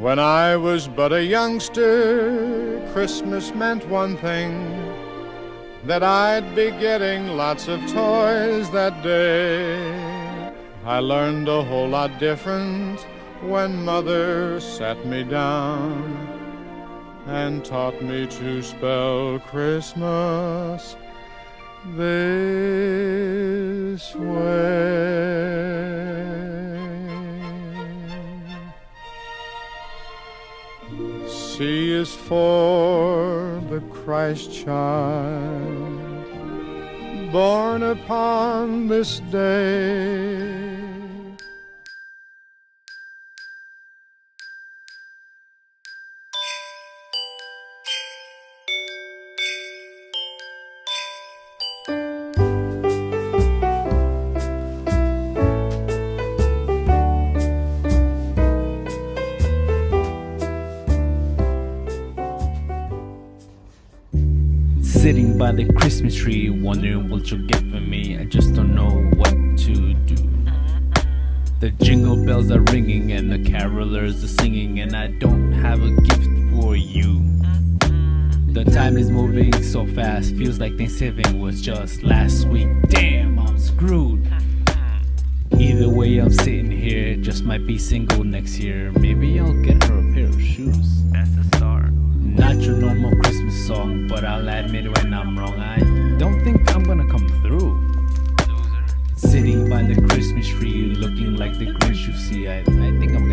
When I was but a youngster, Christmas meant one thing, that I'd be getting lots of toys that day. I learned a whole lot different when Mother sat me down and taught me to spell Christmas this way. C is for the Christ child, born upon this day. Sitting by the Christmas tree, wondering what you'll get for me. I just don't know what to do. The jingle bells are ringing and the carolers are singing, and I don't have a gift for you. The time is moving so fast, feels like Thanksgiving was just last week. Damn, I'm screwed. Either way, I'm sitting here, just might be single next year. Maybe I'll get her a pair of shoes. That's the start. Not your normal Christmas song, but I'll admit when I'm wrong, I don't think I'm gonna come through. Loser. Sitting by the Christmas tree, looking like the Grinch you see, I think I'm